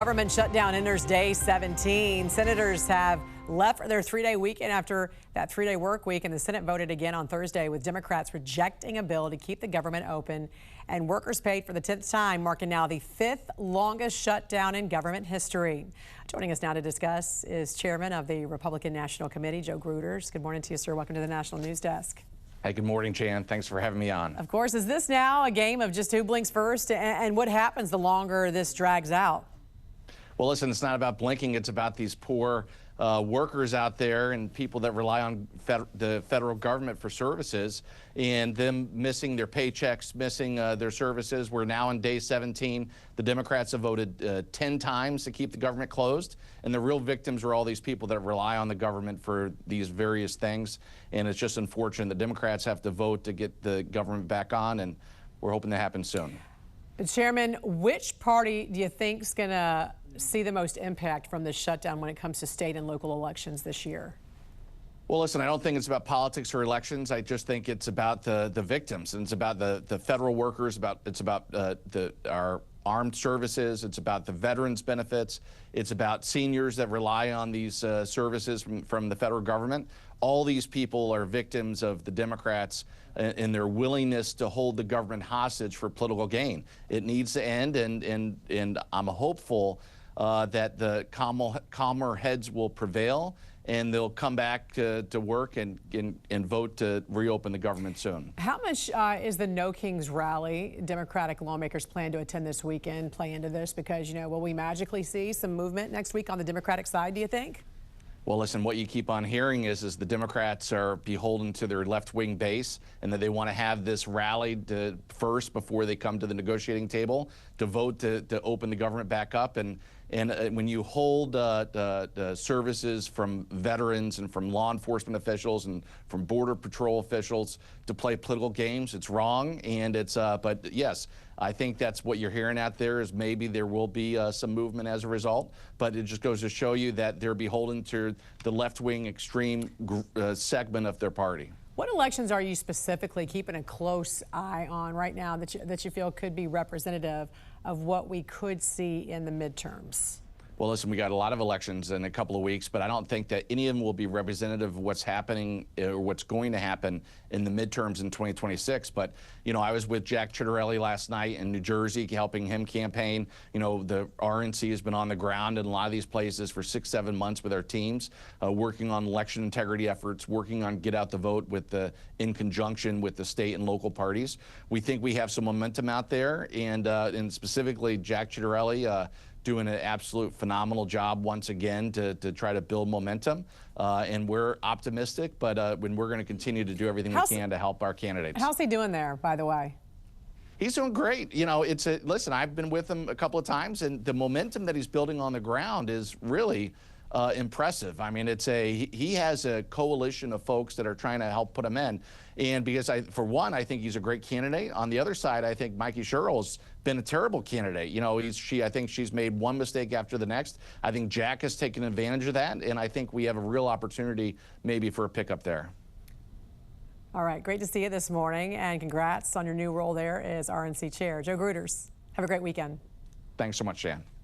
Government shutdown enters day 17. Senators have left for their three-day weekend after that three-day work week, and the Senate voted again on Thursday with Democrats rejecting a bill to keep the government open and workers paid for the 10th time, marking now the 5th longest shutdown in government history. Joining us now to discuss is Chairman of the Republican National Committee, Joe Gruters. Good morning to you, sir. Welcome to the National News Desk. Hey, good morning, Jan. Thanks for having me on. Of course. Is this now a game of just who blinks first, and what happens the longer this drags out? Well, listen, it's not about blinking. It's about these poor workers out there and people that rely on the federal government for services and them missing their paychecks, missing their services. We're now on day 17. The Democrats have voted 10 times to keep the government closed, and the real victims are all these people that rely on the government for these various things. And it's just unfortunate the Democrats have to vote to get the government back on, and we're hoping that happens soon. Chairman, which party do you think is going to see the most impact from this shutdown when it comes to state and local elections this year? Well, listen, I don't think it's about politics or elections. I just think it's about the victims, and it's about the federal workers. It's about our armed services. It's about the veterans benefits. It's about seniors that rely on these services from the federal government. All these people are victims of the Democrats and their willingness to hold the government hostage for political gain. It needs to end, and I'm hopeful that the calmer heads will prevail, and they'll come back to work and vote to reopen the government soon. How much is the No Kings rally Democratic lawmakers plan to attend this weekend play into this? Because, will we magically see some movement next week on the Democratic side, do you think? Well, listen, what you keep on hearing is the Democrats are beholden to their left-wing base, and that they want to have this rally first before they come to the negotiating table to vote to open the government back up. And when you hold the services from veterans and from law enforcement officials and from Border Patrol officials to play political games, it's wrong. And but yes, I think that's what you're hearing out there is maybe there will be some movement as a result. But it just goes to show you that they're beholden to the left-wing extreme segment of their party. What elections are you specifically keeping a close eye on right now that you feel could be representative of what we could see in the midterms? Well, listen, we got a lot of elections in a couple of weeks, but I don't think that any of them will be representative of what's happening or what's going to happen in the midterms in 2026. But, I was with Jack Ciattarelli last night in New Jersey, helping him campaign. The RNC has been on the ground in a lot of these places for 6-7 months with our teams, working on election integrity efforts, working on get out the vote in conjunction with the state and local parties. We think we have some momentum out there, and specifically Jack Ciattarelli, doing an absolute phenomenal job once again to try to build momentum. And we're optimistic, but when we're going to continue to do everything we can to help our candidates. How's he doing there, by the way? He's doing great. Listen, I've been with him a couple of times, and the momentum that he's building on the ground is really impressive. I mean, he has a coalition of folks that are trying to help put him in. And because for one, I think he's a great candidate. On the other side, I think Mikey Sherrill's been a terrible candidate. I think she's made one mistake after the next. I think Jack has taken advantage of that, and I think we have a real opportunity maybe for a pickup there. All right, great to see you this morning, and congrats on your new role there as RNC chair. Joe Gruters, have a great weekend. Thanks so much, Jan.